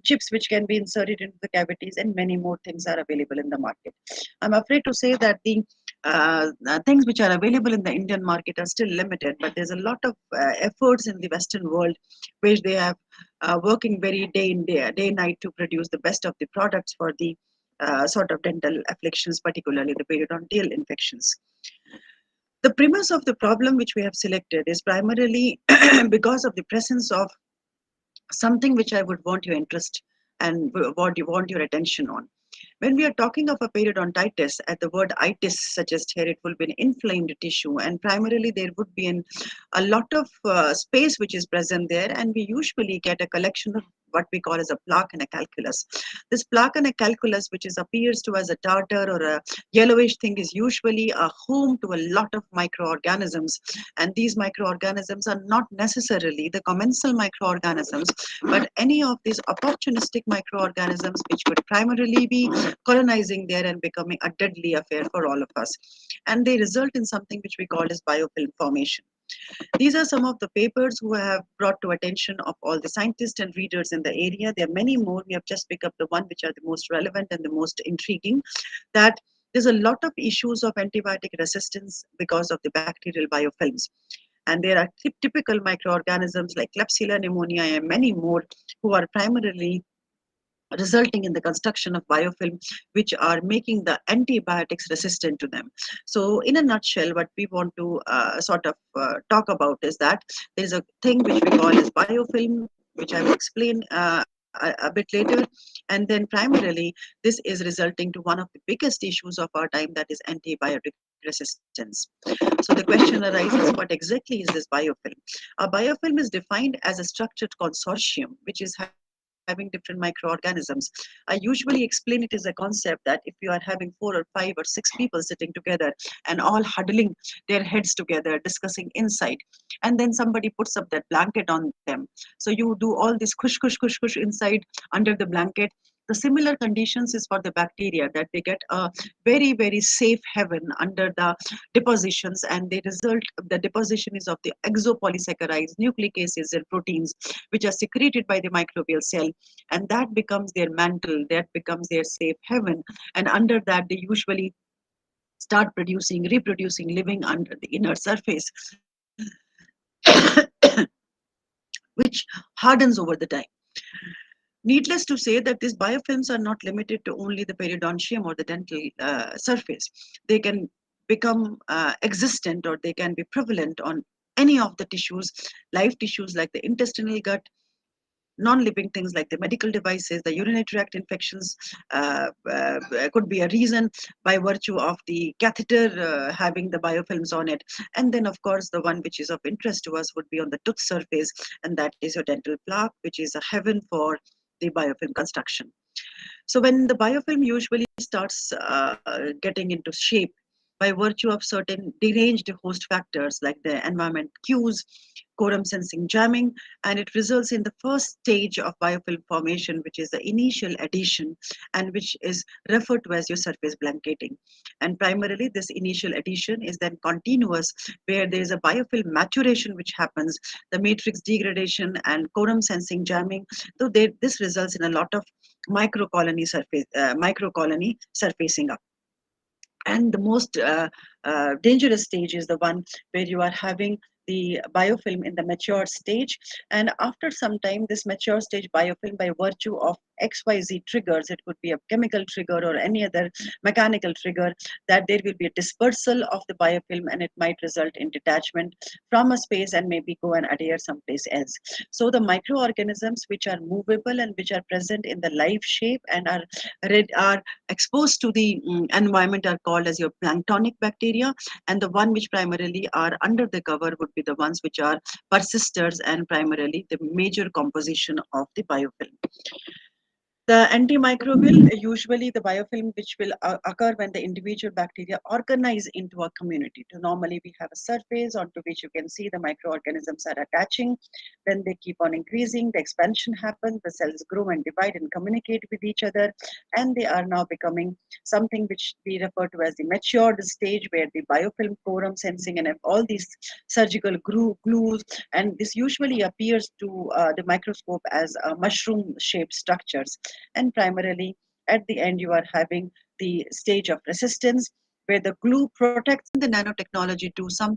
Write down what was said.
chips which can be inserted into the cavities, and many more things are available in the market. I'm afraid to say that the things which are available in the Indian market are still limited, but there's a lot of efforts in the Western world which they have working very day night to produce the best of the products for the sort of dental afflictions, particularly the periodontal infections. The premise of the problem which we have selected is primarily because of the presence of something which I would want your interest and what you want your attention on. When we are talking of a periodontitis, at the word itis suggests here it will be an inflamed tissue, and primarily there would be a lot of space which is present there, and we usually get a collection of what we call as a plaque and a calculus. This plaque and a calculus, which is appears to as a tartar or a yellowish thing, is usually a home to a lot of microorganisms, and these microorganisms are not necessarily the commensal microorganisms, but any of these opportunistic microorganisms which could primarily be colonizing there and becoming a deadly affair for all of us. And they result in something which we call as biofilm formation. These are some of the papers who have brought to attention of all the scientists and readers in the area. There are many more. We have just picked up the one which are the most relevant and the most intriguing, that there's a lot of issues of antibiotic resistance because of the bacterial biofilms. And there are typical microorganisms like Klebsiella pneumoniae and many more who are primarily resulting in the construction of biofilm which are making the antibiotics resistant to them. So in a nutshell, what we want to talk about is that there is a thing which we call as biofilm, which I will explain a bit later. And then primarily this is resulting to one of the biggest issues of our time, that is antibiotic resistance. So the question arises, what exactly is this biofilm? A biofilm is defined as a structured consortium which is having different microorganisms. I usually explain it as a concept that if you are having 4 or 5 or 6 people sitting together and all huddling their heads together discussing insight, and then somebody puts up that blanket on them, so you do all this kush inside under the blanket. The similar conditions is for the bacteria, that they get a very safe haven under the depositions, and they result, the deposition is of the exopolysaccharides, nucleic acids and proteins which are secreted by the microbial cell, and that becomes their mantle, that becomes their safe haven, and under that they usually start reproducing, living under the inner surface, which hardens over the time. Needless to say that these biofilms are not limited to only the periodontium or the dental surface. They can become existent, or they can be prevalent on any of the tissues, live tissues like the intestinal gut, non-living things like the medical devices, the urinary tract infections could be a reason by virtue of the catheter having the biofilms on it. And then of course the one which is of interest to us would be on the tooth surface, and that is your dental plaque, which is a heaven for the biofilm construction. So when the biofilm usually starts getting into shape by virtue of certain deranged host factors like the environment cues, quorum sensing jamming, and it results in the first stage of biofilm formation, which is the initial adhesion, and which is referred to as your surface blanketing. And primarily this initial adhesion is then continuous, where there is a biofilm maturation which happens, the matrix degradation and quorum sensing jamming. So this results in a lot of microcolony surfacing up. And the most dangerous stage is the one where you are having the biofilm in the mature stage, and after some time this mature stage biofilm, by virtue of XYZ triggers, it could be a chemical trigger or any other mechanical trigger, that there will be a dispersal of the biofilm, and it might result in detachment from a space and maybe go and adhere someplace else. So the microorganisms which are movable and which are present in the live shape and are exposed to the environment are called as your planktonic bacteria, and the one which primarily are under the cover would be the ones which are persisters and primarily the major composition of the biofilm. The antimicrobial, usually the biofilm which will occur when the individual bacteria organize into a community. So normally we have a surface onto which you can see the microorganisms are attaching. Then they keep on increasing, the expansion happens, the cells grow and divide and communicate with each other, and they are now becoming something which we refer to as the matured stage, where the biofilm quorum sensing and all these surgical glues, and this usually appears to the microscope as mushroom shaped structures. And primarily at the end you are having the stage of resistance, where the glue protects the nanotechnology to some